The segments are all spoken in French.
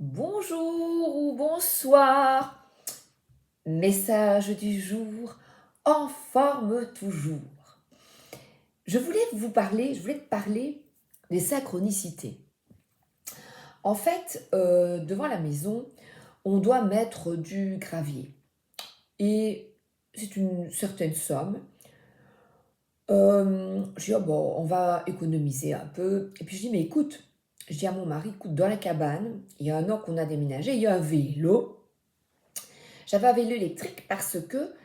Bonjour ou bonsoir, message du jour, en forme toujours. Je voulais te parler des synchronicités. En fait, devant la maison, on doit mettre du gravier et c'est une certaine somme. Je dis: «Oh bon, on va économiser un peu» et puis je dis: «Mais écoute», je dis à mon mari: «Écoute, dans la cabane, il y a 1 an qu'on a déménagé, il y a un vélo». J'avais un vélo électrique parce que,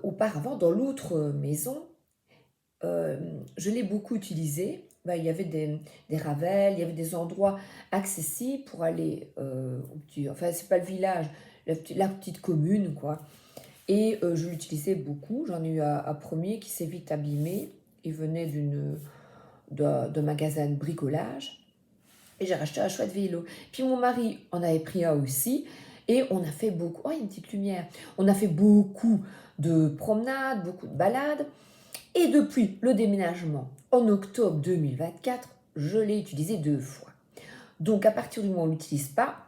auparavant, dans l'autre maison, je l'ai beaucoup utilisé. Bah, il y avait des ravels, il y avait des endroits accessibles pour aller, au petit enfin, c'est pas le village, la petite commune, quoi et je l'utilisais beaucoup. J'en ai eu un 1 qui s'est vite abîmé. Il venait d'un magasin de bricolage et j'ai racheté un chouette vélo. Puis mon mari en avait pris un aussi et on a fait beaucoup oh, il y a une petite lumière. On a fait beaucoup de promenades, beaucoup de balades et depuis le déménagement en octobre 2024, je l'ai utilisé 2 fois. Donc à partir du moment où on ne l'utilise pas,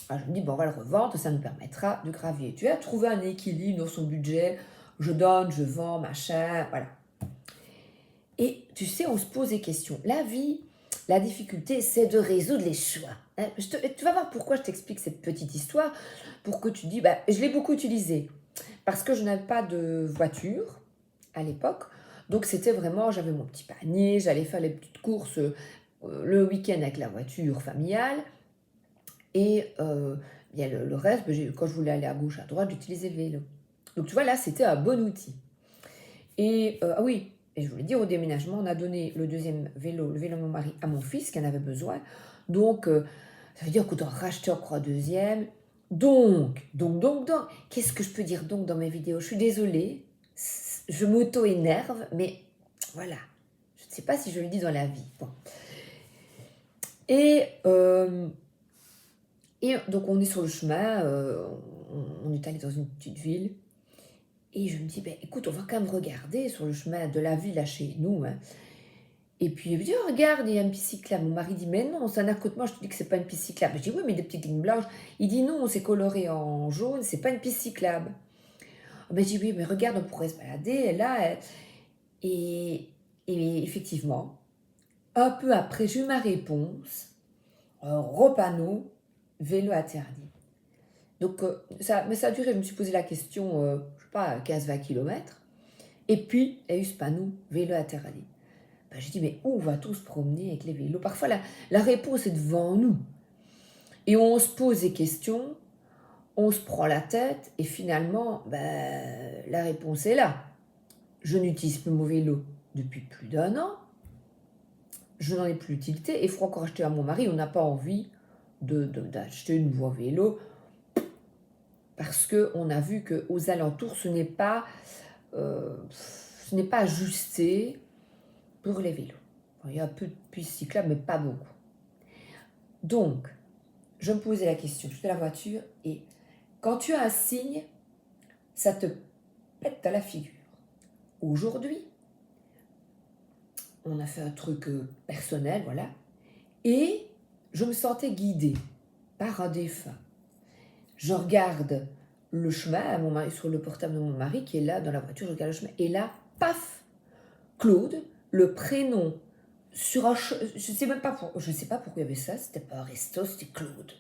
je me dis: «Bon, on va le revendre, ça nous permettra de gravier». Tu as trouvé un équilibre dans son budget, je donne, je vends, machin, voilà. Et tu sais, on se pose des questions. La vie, la difficulté, c'est de résoudre les choix. Hein. Tu vas voir pourquoi je t'explique cette petite histoire, pour que tu te dis, bah, je l'ai beaucoup utilisé, parce que je n'avais pas de voiture à l'époque. Donc c'était vraiment, j'avais mon petit panier, j'allais faire les petites courses le week-end avec la voiture familiale. Et bien le reste, ben, quand je voulais aller à gauche, à droite, j'utilisais le vélo. Donc tu vois, là, c'était un bon outil. Et ah oui, et je voulais dire, au déménagement, on a donné le deuxième vélo, le vélo de mon mari, à mon fils qui en avait besoin. Donc, ça veut dire qu'on doit racheter encore un deuxième. Donc, qu'est-ce que je peux dire donc dans mes vidéos? Je suis désolée, je m'auto-énerve, mais voilà, je ne sais pas si je le dis dans la vie. Bon. Et, donc, on est sur le chemin, on est allé dans une petite ville. Et je me dis, ben, écoute, on va quand même regarder sur le chemin de la ville à chez nous. Hein. Et puis, il me dit, oh, regarde, il y a une piste cyclable. Mon mari dit, mais non, c'est un accotement, je te dis que c'est pas une piste cyclable. Je dis, oui, mais des petites lignes blanches. Il dit, non, c'est coloré en jaune, c'est pas une piste cyclable. Ben, je dis, oui, mais regarde, on pourrait se balader. Là, et, et effectivement, un peu après, j'ai eu ma réponse. Repanneau, vélo interdit. Donc, mais ça a duré, je me suis posé la question, je sais pas, 15-20 km. Et puis, il y a eu ce panneau, vélo interdit. Ben, j'ai dit, mais où va-t-on se promener avec les vélos? Parfois, la réponse est devant nous. Et on se pose des questions, on se prend la tête, et finalement, ben, la réponse est là. Je n'utilise plus mon vélo depuis plus d'1 an. Je n'en ai plus l'utilité. Et il faut encore acheter à mon mari. On n'a pas envie d'acheter un nouveau vélo parce qu'on a vu qu'aux alentours, ce n'est pas ajusté pour les vélos. Bon, il y a un peu de pistes cyclables, mais pas beaucoup. Donc, je me posais la question, je fais la voiture et quand tu as un signe, ça te pète à la figure. Aujourd'hui, on a fait un truc personnel, voilà, et je me sentais guidée par un défunt. Je regarde le chemin à mon mari, sur le portable de mon mari qui est là dans la voiture, je regarde le chemin, et là, paf, Claude, le prénom sur un je sais même pas je sais pas pourquoi il y avait ça, c'était pas un resto, c'était Claude.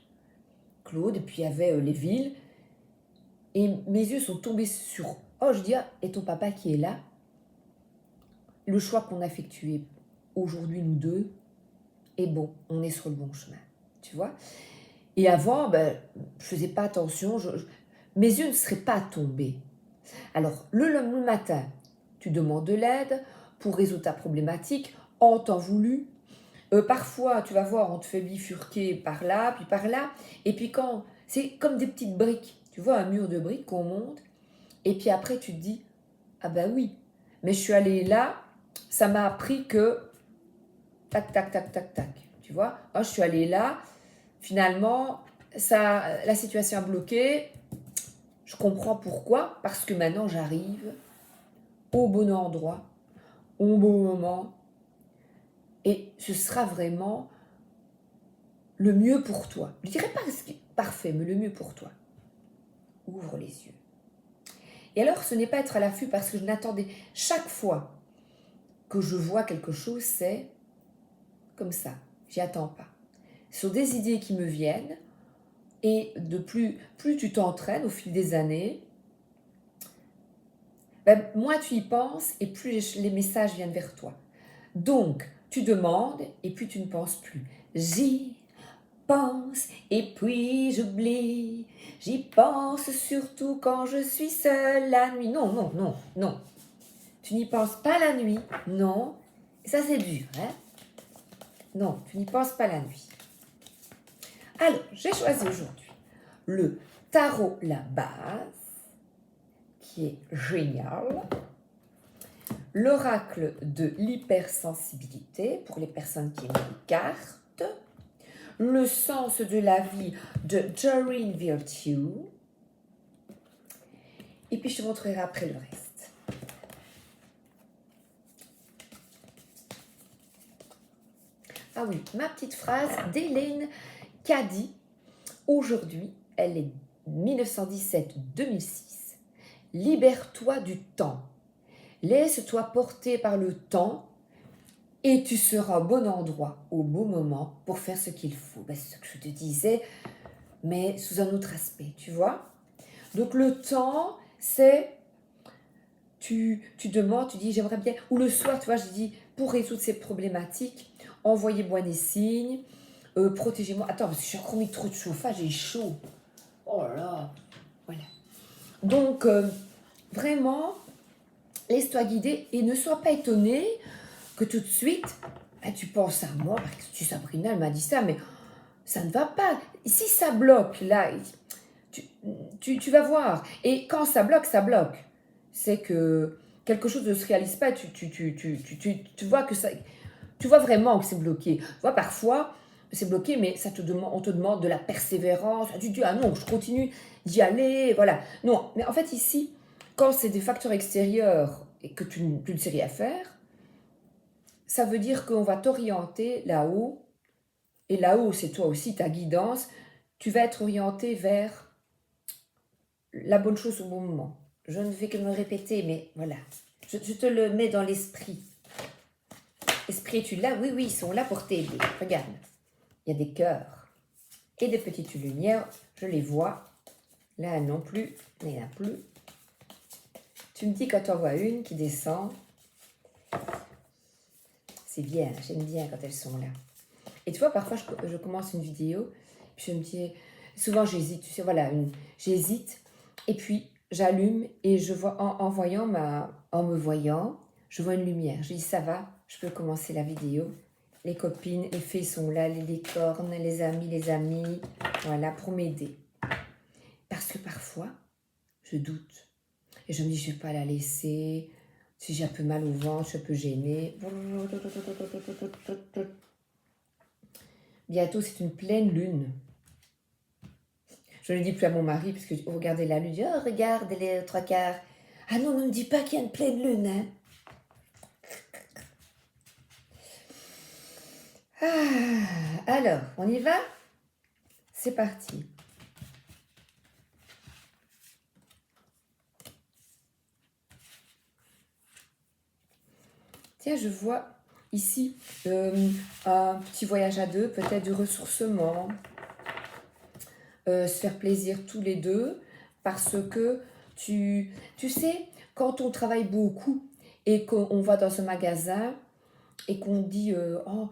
Claude, et puis il y avait les villes. Et mes yeux sont tombés sur oh, je dis, ah, et ton papa qui est là, le choix qu'on a effectué aujourd'hui, nous deux, est bon, on est sur le bon chemin. Tu vois? Et avant, ben, je faisais pas attention, mes yeux ne seraient pas tombés. Alors, le matin, tu demandes de l'aide pour résoudre ta problématique en temps voulu. Parfois, tu vas voir, on te fait bifurquer par là, puis par là. Et puis quand... C'est comme des petites briques. Tu vois, un mur de briques qu'on monte. Et puis après, tu te dis, ah ben oui, mais je suis allée là, ça m'a appris que... Tac, tac, tac, tac, tac. Tu vois, moi, je suis allée là, finalement, la situation a bloqué. Je comprends pourquoi, parce que maintenant, j'arrive au bon endroit, au bon moment. Et ce sera vraiment le mieux pour toi. Je ne dirais pas ce qui est parfait, mais le mieux pour toi. Ouvre les yeux. Et alors, ce n'est pas être à l'affût parce que je n'attendais chaque fois que je vois quelque chose, c'est comme ça. J'y attends pas. Ce sont des idées qui me viennent et de plus tu t'entraînes au fil des années, ben, moins tu y penses et plus les messages viennent vers toi. Donc, tu demandes et puis tu ne penses plus. J'y pense et puis j'oublie. J'y pense surtout quand je suis seule la nuit. Non, non, non, non. Tu n'y penses pas la nuit. Non. Ça, c'est dur, hein? Non, tu n'y penses pas la nuit. Alors, j'ai choisi aujourd'hui le tarot la base, qui est génial. L'oracle de l'hypersensibilité, pour les personnes qui aiment les cartes. Le sens de la vie de Doreen Virtue. Et puis je te montrerai après le reste. Ah oui, ma petite phrase d'Hélène Caddy. Aujourd'hui, elle est 1917-2006. Libère-toi du temps. Laisse-toi porter par le temps et tu seras au bon endroit, au bon moment pour faire ce qu'il faut. Ben, c'est ce que je te disais, mais sous un autre aspect, tu vois. Donc le temps, c'est, tu demandes, tu dis j'aimerais bien, ou le soir, tu vois, je dis pour résoudre ces problématiques, envoyez-moi des signes, protégez-moi. Attends, parce que j'ai encore mis trop de chauffage, j'ai chaud. Oh là là, voilà. Donc, vraiment, laisse-toi guider et ne sois pas étonné que tout de suite, ben, tu penses à moi, parce que Sabrina, elle m'a dit ça, mais ça ne va pas. Si ça bloque, là, tu vas voir. Et quand ça bloque, ça bloque. C'est que quelque chose ne se réalise pas, tu vois que ça... Tu vois vraiment que c'est bloqué. Tu vois, parfois, c'est bloqué, mais on te demande de la persévérance. Tu dis, ah non, je continue d'y aller, voilà. Non, mais en fait, ici, quand c'est des facteurs extérieurs et que tu ne sais rien faire, ça veut dire qu'on va t'orienter là-haut. Et là-haut, c'est toi aussi, ta guidance. Tu vas être orienté vers la bonne chose au bon moment. Je ne fais que me répéter, mais voilà. Je te le mets dans l'esprit. Esprit, tu l'as? Oui, oui, ils sont là pour t'aider. Regarde, il y a des cœurs et des petites lumières. Je les vois. Là non plus, il n'y en a plus. Tu me dis quand tu en vois une qui descend. C'est bien, j'aime bien quand elles sont là. Et tu vois, parfois, je commence une vidéo, puis je me dis, souvent j'hésite, tu sais, voilà, j'hésite, et puis j'allume, et je vois, en me voyant, je vois une lumière. Je dis, ça va, je peux commencer la vidéo. Les copines, les filles sont là, les licornes, les amis, voilà, pour m'aider. Parce que parfois, je doute. Et je me dis, je ne vais pas la laisser. Si j'ai un peu mal au ventre, je suis un peu gênée. Bientôt, c'est une pleine lune. Je ne le dis plus à mon mari, parce que regardez la lune, il dit, oh, regarde, elle est 3/4. Ah non, ne me dis pas qu'il y a une pleine lune, hein. Alors, on y va? C'est parti. Tiens, je vois ici un petit voyage à deux, peut-être du ressourcement, se faire plaisir tous les deux, parce que tu sais, quand on travaille beaucoup et qu'on va dans un magasin et qu'on dit oh,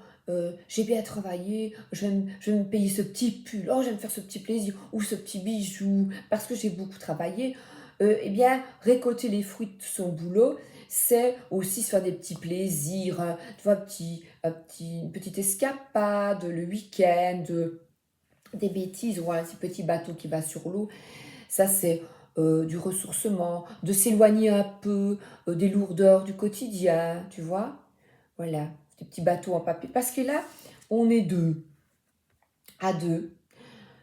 j'ai bien travaillé, je vais me payer ce petit pull, oh, je vais me faire ce petit plaisir, ou ce petit bijou, parce que j'ai beaucoup travaillé, eh bien, récolter les fruits de son boulot, c'est aussi se faire des petits plaisirs, hein, tu vois, une petite escapade, le week-end, des bêtises, ou un petit bateau qui va sur l'eau, ça c'est du ressourcement, de s'éloigner un peu des lourdeurs du quotidien, tu vois, voilà, des petits bateaux en papier, parce que là, on est deux, à deux,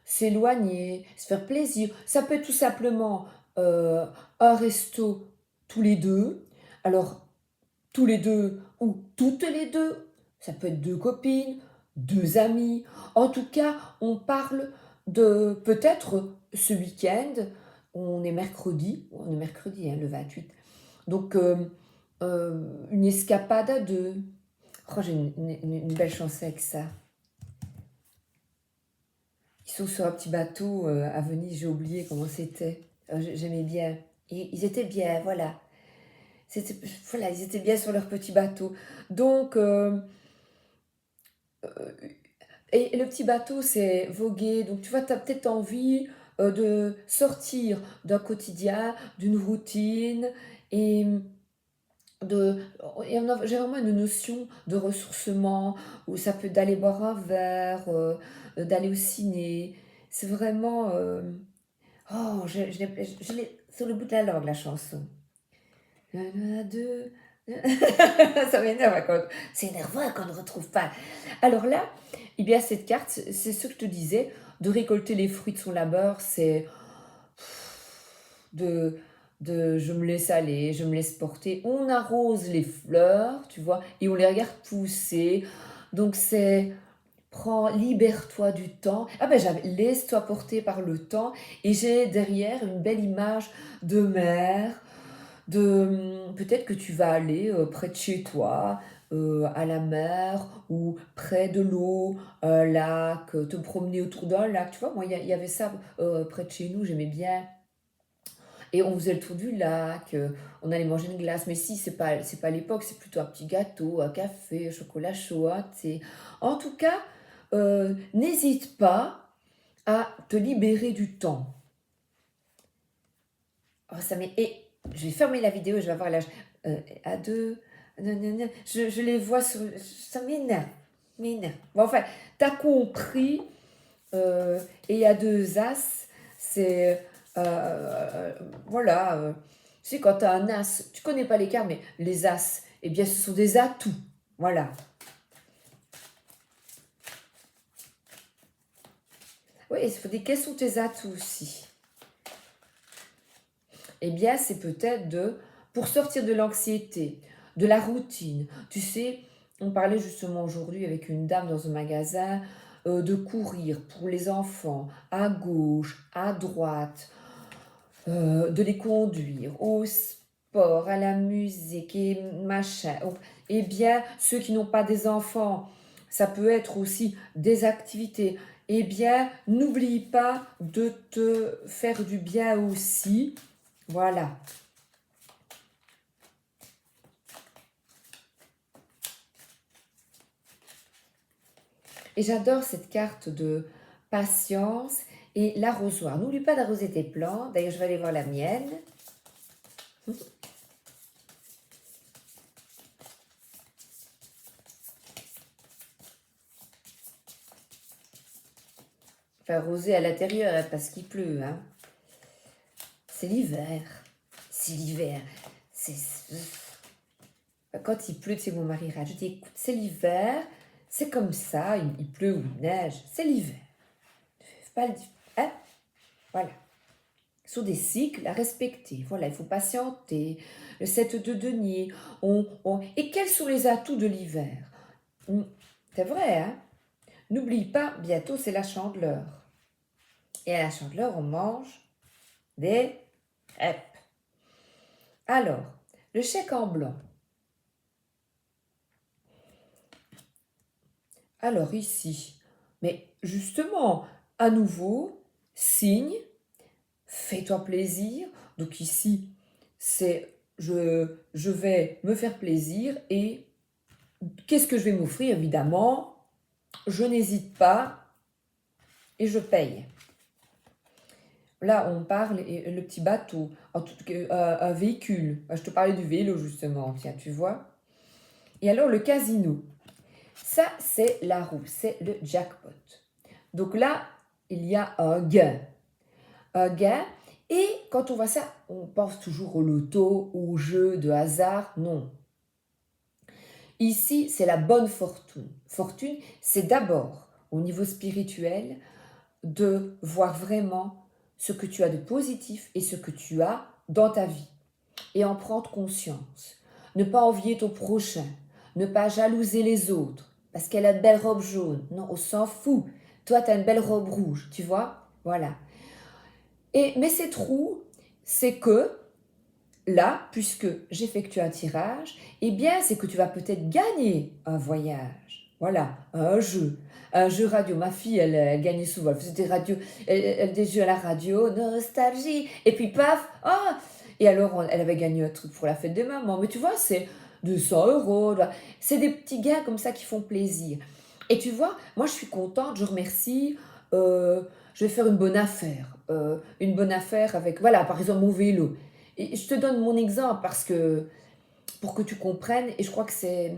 s'éloigner, se faire plaisir, ça peut être tout simplement un resto tous les deux, alors tous les deux ou toutes les deux, ça peut être deux copines, 2 amis. En tout cas, on parle de peut-être ce week-end, on est mercredi, hein, le 28. Donc, une escapade à 2. Oh, j'ai une belle chance avec ça. Ils sont sur un petit bateau à Venise, j'ai oublié comment c'était. J'aimais bien. Et ils étaient bien, voilà. Voilà, ils étaient bien sur leur petit bateau. Donc, et le petit bateau, c'est voguer. Donc, tu vois, tu as peut-être envie de sortir d'un quotidien, d'une routine. Et, de, j'ai vraiment une notion de ressourcement où ça peut d'aller boire un verre, d'aller au ciné. C'est vraiment. Oh, je l'ai sur le bout de la langue, la chanson. Deux. Ça m'énerve quand c'est énervant quand on ne retrouve pas. Alors là, eh bien cette carte, c'est ce que je te disais, de récolter les fruits de son labeur, c'est de, je me laisse aller, je me laisse porter. On arrose les fleurs, tu vois, et on les regarde pousser. Donc c'est libère-toi du temps. Ah ben j'avais laisse-toi porter par le temps et j'ai derrière une belle image de mer, peut-être que tu vas aller près de chez toi, à la mer ou près de l'eau, un lac, te promener autour d'un lac. Tu vois, moi, il y avait ça près de chez nous, j'aimais bien. Et on faisait le tour du lac, on allait manger une glace. Mais si, c'est pas l'époque, c'est plutôt un petit gâteau, un café, un chocolat chaud, un thé. En tout cas, n'hésite pas à te libérer du temps. Oh, et je vais fermer la vidéo, je vais avoir l'âge à 2. Je les vois sur. Ça m'énerve. Bon, enfin, t'as compris. Et il y a 2 as. C'est. Voilà. Tu sais, quand t'as un as, tu connais pas les cartes, mais les as, eh bien, ce sont des atouts. Voilà. Oui, il faut dire quels sont tes atouts aussi. Eh bien, c'est peut-être pour sortir de l'anxiété, de la routine. Tu sais, on parlait justement aujourd'hui avec une dame dans un magasin de courir pour les enfants à gauche, à droite, de les conduire au sport, à la musique et machin. Eh bien, ceux qui n'ont pas des enfants, ça peut être aussi des activités. Eh bien, n'oublie pas de te faire du bien aussi. Voilà. Et j'adore cette carte de patience et l'arrosoir. N'oublie pas d'arroser tes plantes. D'ailleurs, je vais aller voir la mienne. Enfin, arroser à l'intérieur hein, parce qu'il pleut. Hein. C'est l'hiver. C'est l'hiver. Quand il pleut, c'est mon mari rage. Je dis, écoute, c'est l'hiver. C'est comme ça. Il pleut ou il neige. C'est l'hiver. Pas le... Hein. Voilà. Ce sont des cycles à respecter. Voilà, il faut patienter. Le 7 de denier. Et quels sont les atouts de l'hiver? C'est vrai, hein? N'oublie pas, bientôt c'est la Chandeleur. Et à la Chandeleur, on mange des crêpes. Alors, le chèque en blanc. Alors ici, mais justement, à nouveau, signe, fais-toi plaisir. Donc ici, c'est je vais me faire plaisir et qu'est-ce que je vais m'offrir? Évidemment, je n'hésite pas et je paye. Là, on parle, le petit bateau, un véhicule. Je te parlais du vélo, justement, tiens, tu vois. Et alors, le casino. Ça, c'est la roue, c'est le jackpot. Donc là, il y a un gain. Un gain. Et quand on voit ça, on pense toujours au loto, au jeu de hasard. Non. Ici, c'est la bonne fortune. Fortune, c'est d'abord, au niveau spirituel, de voir vraiment ce que tu as de positif et ce que tu as dans ta vie. Et en prendre conscience. Ne pas envier ton prochain. Ne pas jalouser les autres. parce qu'elle a une belle robe jaune. Non, on s'en fout. Toi, tu as une belle robe rouge, tu vois? Voilà. Mais ces trous, c'est que là, puisque j'effectue un tirage, eh bien, c'est que tu vas peut-être gagner un voyage. Voilà, un jeu. Un jeu radio. Ma fille, elle gagnait souvent. Elle faisait des radios, des jeux à la radio, nostalgie. Et puis, paf, ah. Et alors, elle avait gagné un truc pour la fête des mamans. Mais tu vois, c'est 200 €. C'est des petits gains comme ça qui font plaisir. Et tu vois, moi, je suis contente, je remercie. Je vais faire une bonne affaire. Une bonne affaire avec, voilà, par exemple, mon vélo. Et je te donne mon exemple parce que pour que tu comprennes, et je crois que c'est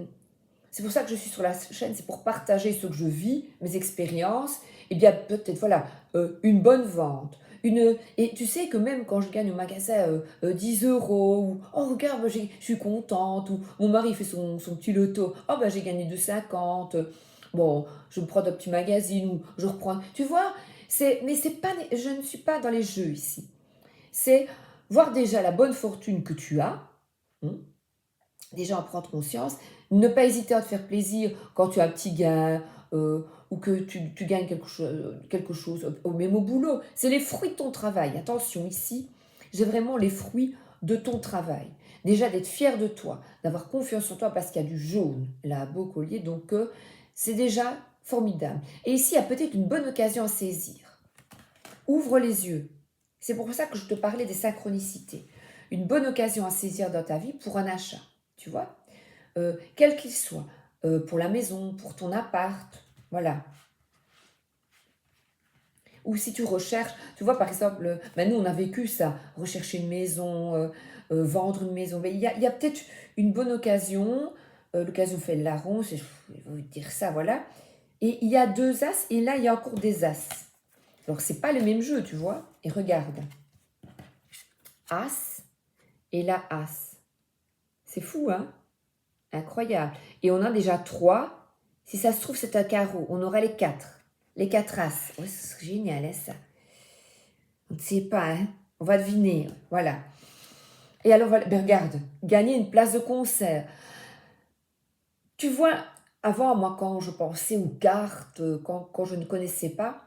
pour ça que je suis sur la chaîne, c'est pour partager ce que je vis, mes expériences, et bien peut-être voilà, une bonne vente. Et tu sais que même quand je gagne au magasin 10 €, ou oh regarde, je suis contente, ou mon mari fait son petit loto, oh ben j'ai gagné 2,50 €, bon, je me prends un petit magazine, ou je reprends, tu vois, mais c'est pas, je ne suis pas dans les jeux ici. C'est voir déjà la bonne fortune que tu as, hein, déjà en prendre conscience, ne pas hésiter à te faire plaisir quand tu as un petit gain, ou que tu gagnes quelque chose, même au boulot. C'est les fruits de ton travail. Attention, ici, j'ai vraiment les fruits de ton travail. Déjà d'être fier de toi, d'avoir confiance en toi parce qu'il y a du jaune, là, beau collier, donc c'est déjà formidable. Et ici, il y a peut-être une bonne occasion à saisir. Ouvre les yeux. C'est pour ça que je te parlais des synchronicités. Une bonne occasion à saisir dans ta vie pour un achat, tu vois, quel qu'il soit, pour la maison, pour ton appart, voilà. Ou si tu recherches, tu vois, par exemple, ben nous on a vécu ça, rechercher une maison, vendre une maison. Mais il y a peut-être une bonne occasion, l'occasion fait le larron, je vais vous dire ça, voilà. Et il y a deux as, et là il y a encore des as. Alors c'est pas le même jeu, tu vois. Et regarde. As et la As. C'est fou, hein? Incroyable. Et on a déjà 3. Si ça se trouve, c'est un carreau. On aura les 4. Les 4 As. Ouais, c'est génial, hein, ça. On ne sait pas, hein? On va deviner. Voilà. Et alors, voilà, ben regarde. Gagner une place de concert. Tu vois, avant, moi, quand je pensais aux cartes, quand je ne connaissais pas,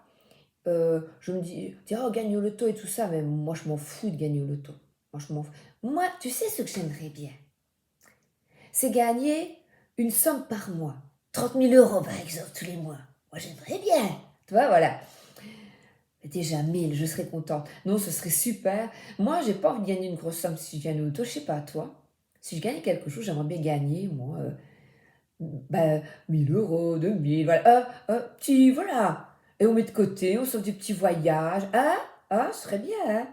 je me dis, oh, gagne au loto et tout ça. Mais moi, je m'en fous de gagner au loto. Moi, je m'en fous. Moi, tu sais ce que j'aimerais bien? C'est gagner une somme par mois. 30 000 € par exemple, tous les mois. Moi, j'aimerais bien. Tu vois, voilà. Déjà 1000, je serais contente. Non, ce serait super. Moi, j'ai pas envie de gagner une grosse somme si je gagne au loto. Je sais pas, toi. Si je gagnais quelque chose, j'aimerais bien gagner, moi, 1 000 €, 2000, voilà. Petit, voilà. Et on met de côté, on sauve des petits voyages. Ce serait bien, hein.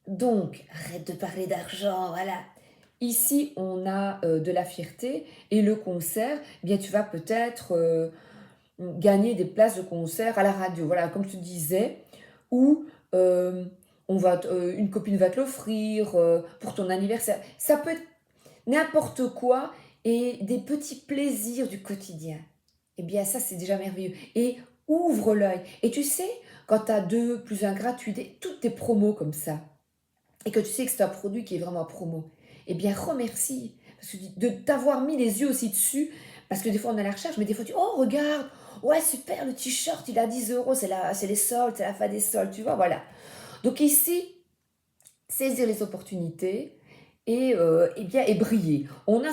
Donc, arrête de parler d'argent, voilà. Ici, on a de la fierté et le concert, eh bien, tu vas peut-être gagner des places de concert à la radio. Voilà, comme tu disais, ou une copine va te l'offrir pour ton anniversaire. Ça peut être n'importe quoi et des petits plaisirs du quotidien. Eh bien, ça, c'est déjà merveilleux. Et ouvre l'œil. Et tu sais, quand tu as 2 plus un gratuit, toutes tes promos comme ça, et que tu sais que c'est un produit qui est vraiment promo, eh bien remercie parce que de t'avoir mis les yeux aussi dessus, parce que des fois on a la recherche, mais des fois tu oh regarde, ouais super, le t-shirt il a 10 €, c'est les soldes, c'est la fin des soldes, tu vois, voilà. Donc ici, saisir les opportunités et briller. On a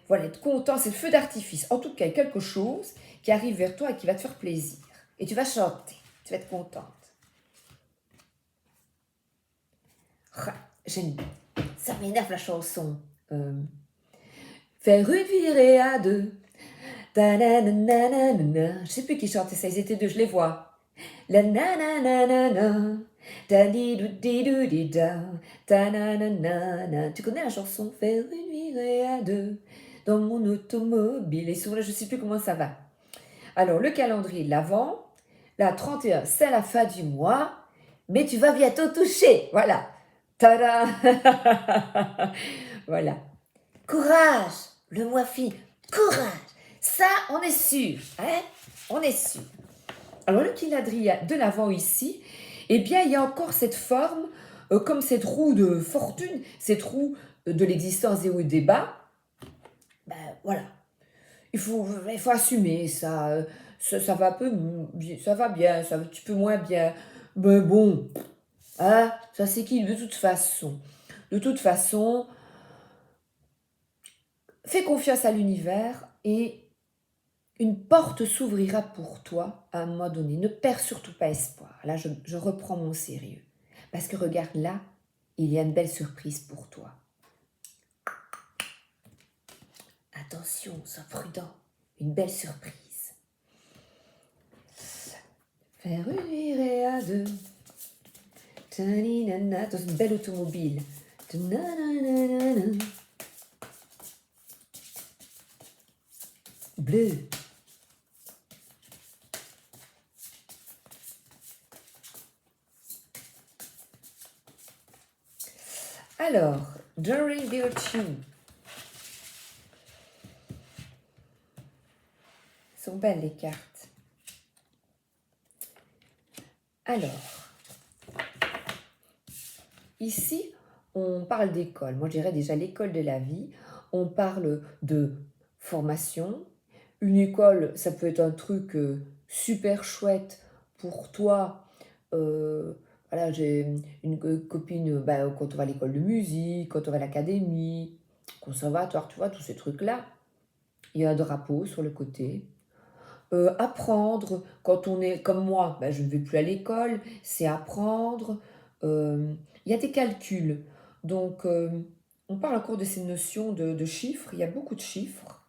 voilà, être content, c'est le feu d'artifice. En tout cas, quelque chose qui arrive vers toi et qui va te faire plaisir. Et tu vas chanter, tu vas être contente. Ah, ça m'énerve la chanson. Faire une virée à deux. Ta-na-na-na-na-na. Je sais plus qui chantait ça, ils étaient deux, je les vois. La na-na-na-na-na. Ta-di-du-di-du-di-da. Ta-na-na-na-na. Tu connais la chanson Faire une virée à deux dans mon automobile. Et souvent, je sais plus comment ça va. Alors, le calendrier de l'Avent, la 31, c'est la fin du mois, mais tu vas bientôt toucher. Voilà. Tada. Voilà. Courage, le mois fille, courage. Ça, on est sûr, hein? On est sûr. Alors, le calendrier de l'Avent ici, eh bien, il y a encore cette forme, comme cette roue de fortune, cette roue de l'existence des hauts et des bas. Ben, voilà. il faut assumer ça, ça va un peu, ça va bien, ça va un petit peu moins bien. Mais bon, hein, ça s'équilibre de toute façon. De toute façon, fais confiance à l'univers et une porte s'ouvrira pour toi à un moment donné. Ne perds surtout pas espoir. Là, je reprends mon sérieux. Parce que regarde là, il y a une belle surprise pour toi. Attention, sois prudent. Une belle surprise. Faire une virée à deux. Taninana, dans une belle automobile. Tananana. Bleu. Alors, during virtue. Sont belles les cartes. Alors, ici, on parle d'école. Moi, je dirais déjà l'école de la vie. On parle de formation. Une école, ça peut être un truc super chouette pour toi. Voilà, j'ai une copine, quand on va à l'école de musique, quand on va à l'académie, conservatoire, tu vois, tous ces trucs-là. Il y a un drapeau sur le côté. Apprendre, quand on est comme moi, je ne vais plus à l'école, c'est apprendre. Il y a des calculs. Donc, on parle encore de ces notions de chiffres. Il y a beaucoup de chiffres.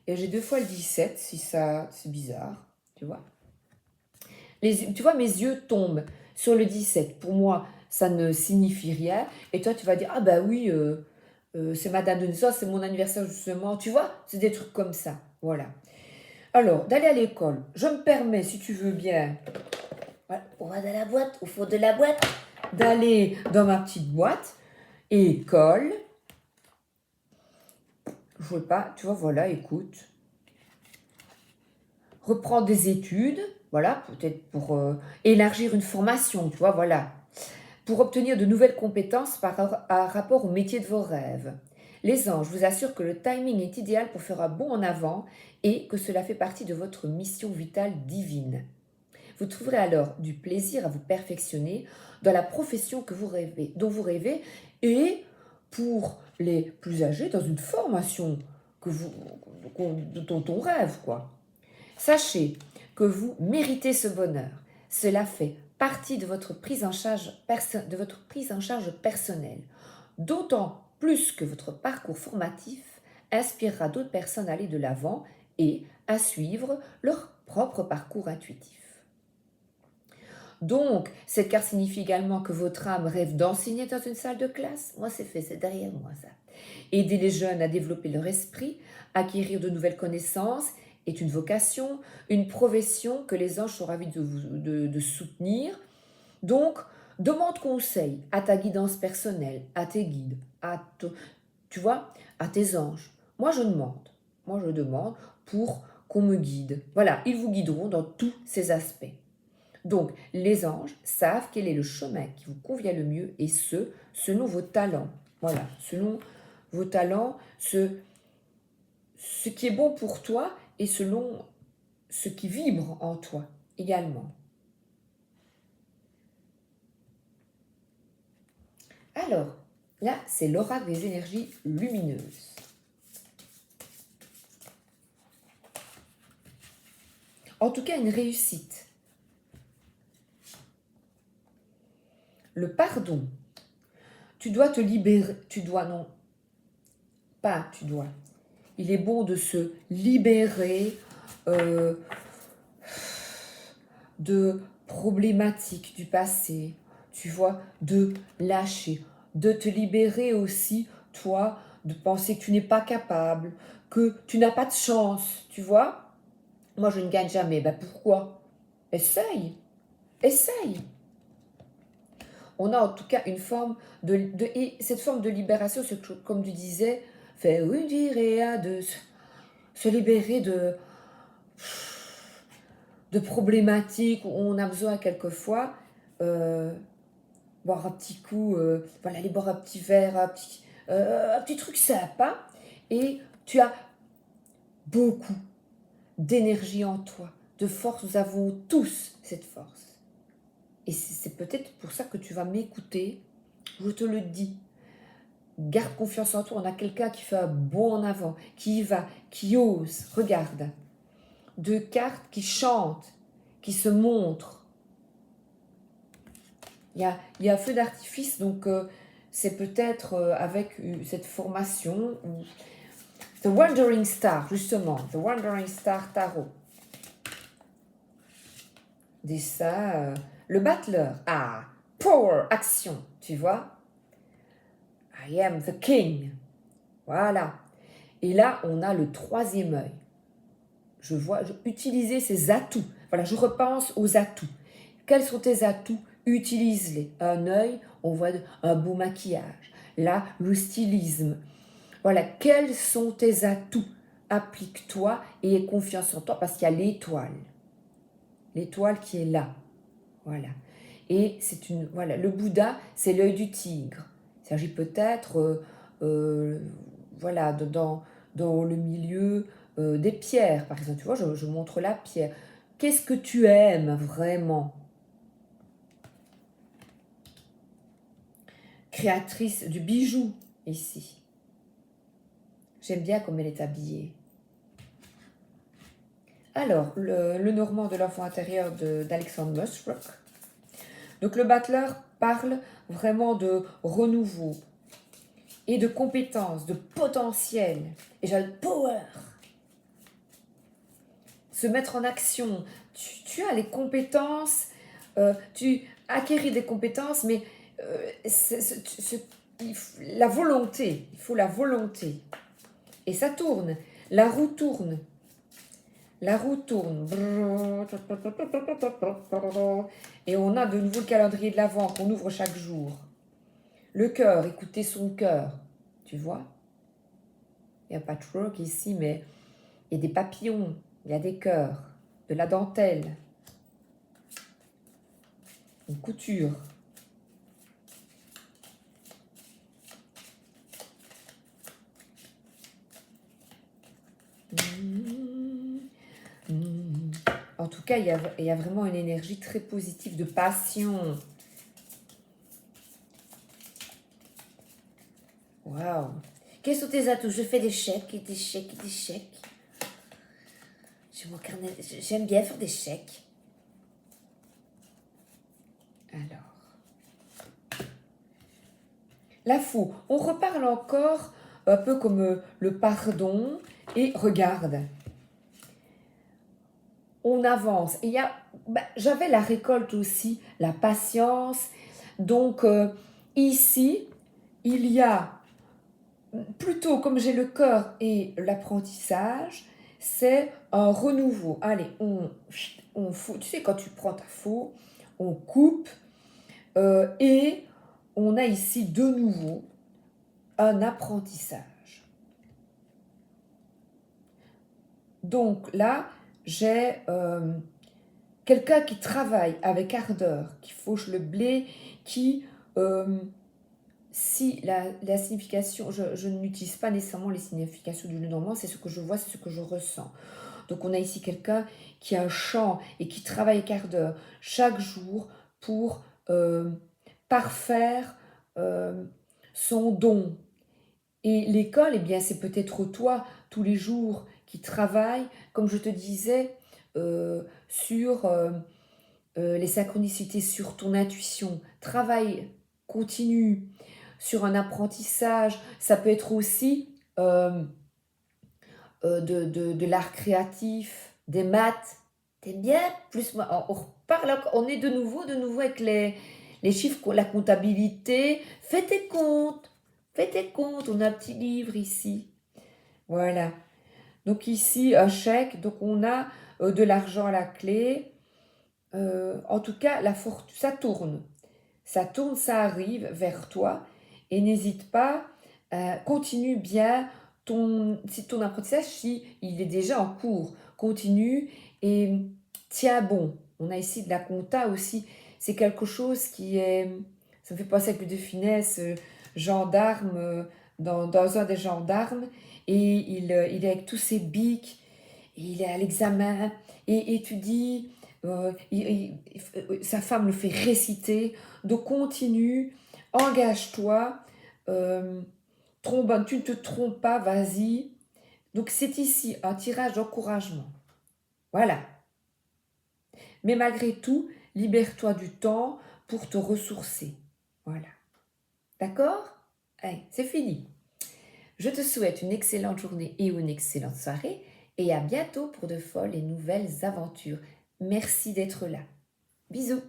Et j'ai 2 fois le 17, si ça, c'est bizarre, tu vois. Tu vois, mes yeux tombent sur le 17. Pour moi, ça ne signifie rien. Et toi, tu vas dire, ah bah oui, c'est ma date de naissance, c'est mon anniversaire justement. Tu vois, c'est des trucs comme ça. Voilà. Alors, d'aller à l'école, je me permets, si tu veux bien, voilà, on va dans la boîte, au fond de la boîte, d'aller dans ma petite boîte, école, je ne sais pas, tu vois, voilà, écoute, reprendre des études, voilà, peut-être pour élargir une formation, tu vois, voilà, pour obtenir de nouvelles compétences par rapport au métier de vos rêves. Les anges vous assurent que le timing est idéal pour faire un bond en avant et que cela fait partie de votre mission vitale divine. Vous trouverez alors du plaisir à vous perfectionner dans la profession dont vous rêvez et pour les plus âgés, dans une formation dont on rêve, quoi. Sachez que vous méritez ce bonheur. Cela fait partie de votre prise en charge, personnelle. D'autant plus que votre parcours formatif inspirera d'autres personnes à aller de l'avant et à suivre leur propre parcours intuitif. Donc, cette carte signifie également que votre âme rêve d'enseigner dans une salle de classe. Moi, c'est fait, c'est derrière moi ça. Aider les jeunes à développer leur esprit, acquérir de nouvelles connaissances est une vocation, une profession que les anges sont ravis de soutenir. Donc, demande conseil à ta guidance personnelle, à tes guides, tu vois, à tes anges. Moi, je demande. Moi, je demande pour qu'on me guide. Voilà, ils vous guideront dans tous ces aspects. Donc, les anges savent quel est le chemin qui vous convient le mieux et selon vos talents. Voilà, selon vos talents, ce qui est bon pour toi et selon ce qui vibre en toi également. Alors, là, c'est l'oracle des énergies lumineuses. En tout cas, une réussite. Le pardon. Tu dois te libérer. Il est bon de se libérer de problématiques du passé, tu vois, de lâcher, de te libérer aussi, toi, de penser que tu n'es pas capable, que tu n'as pas de chance, tu vois. Moi, je ne gagne jamais. Ben pourquoi? Essaye, essaye. On a en tout cas une forme et cette forme de libération, c'est comme tu disais, faire une virée à deux, se libérer de problématiques où on a besoin quelquefois boire un petit coup, voilà, aller boire un petit verre, un petit truc sympa, et tu as beaucoup d'énergie en toi, de force. Nous avons tous cette force. Et c'est peut-être pour ça que tu vas m'écouter. Je te le dis. Garde confiance en toi. On a quelqu'un qui fait un bond en avant, qui y va, qui ose. Regarde. 2 cartes qui chantent, qui se montrent. Il y a un feu d'artifice, donc c'est peut-être avec cette formation. The Wandering Star, justement. The Wandering Star Tarot. Dis ça. Le Battler. Ah, Power, action, tu vois. I am the king. Voilà. Et là, on a le 3e œil. Je vois, utiliser ses atouts. Voilà, je repense aux atouts. Quels sont tes atouts? Utilise-les. Un œil, on voit un beau maquillage. Là, le stylisme. Voilà, quels sont tes atouts? Applique-toi et aie confiance en toi parce qu'il y a l'étoile. L'étoile qui est là. Voilà. Et c'est une. Voilà, le Bouddha, c'est l'œil du tigre. Il s'agit peut-être, voilà, dans le milieu des pierres, par exemple. Tu vois, je montre la pierre. Qu'est-ce que tu aimes vraiment? Créatrice du bijou, ici. J'aime bien comme elle est habillée. Alors, le Normand de l'enfant intérieur d'Alexandre Musbrook. Donc, le Battler parle vraiment de renouveau et de compétences, de potentiel. Et j'ai le power. Se mettre en action. Tu as les compétences, tu acquéris des compétences, mais la volonté, il faut la volonté. Et ça tourne, la roue tourne. La roue tourne. Et on a de nouveau le calendrier de l'Avent qu'on ouvre chaque jour. Le cœur, écoutez son cœur. Tu vois? Il y a un patchwork ici, mais il y a des papillons, il y a des cœurs, de la dentelle, une couture. En tout cas, il y a vraiment une énergie très positive de passion. Waouh! Quels sont tes atouts? Je fais des chèques et des chèques et des chèques. J'ai mon carnet. J'aime bien faire des chèques. Alors. La fou. On reparle encore un peu comme le pardon. Et regarde. On avance. Et j'avais la récolte aussi, la patience. Donc, ici, il y a, plutôt comme j'ai le cœur et l'apprentissage, c'est un renouveau. Allez, on fout. Tu sais, quand tu prends ta faux, on coupe et on a ici de nouveau un apprentissage. Donc là, j'ai quelqu'un qui travaille avec ardeur, qui fauche le blé, qui, si la signification, je n'utilise pas nécessairement les significations du Lenormand, c'est ce que je vois, c'est ce que je ressens. Donc on a ici quelqu'un qui a un champ et qui travaille avec ardeur chaque jour pour parfaire son don. Et l'école, eh bien, c'est peut-être toi, tous les jours, qui travaille, comme je te disais, sur les synchronicités, sur ton intuition. Travail continu sur un apprentissage. Ça peut être aussi de l'art créatif, des maths. T'aimes bien? Plus, on reparle, on est de nouveau avec les chiffres, la comptabilité. Fais tes comptes. Fais tes comptes. On a un petit livre ici. Voilà. Donc ici, un chèque. Donc on a de l'argent à la clé. En tout cas, ça tourne. Ça tourne, ça arrive vers toi. Et n'hésite pas, continue bien ton apprentissage, si il est déjà en cours. Continue et tiens bon. On a ici de la compta aussi. C'est quelque chose qui est... Ça me fait penser avec de finesse, gendarme, dans un des gendarmes. et il est avec tous ses bics, et il est à l'examen, et étudie, sa femme le fait réciter, donc continue, engage-toi, euh, trombone, tu ne te trompes pas, vas-y. Donc c'est ici un tirage d'encouragement. Voilà. Mais malgré tout, libère-toi du temps pour te ressourcer. Voilà. D'accord? Allez, c'est fini. Je te souhaite une excellente journée et une excellente soirée et à bientôt pour de folles et nouvelles aventures. Merci d'être là. Bisous.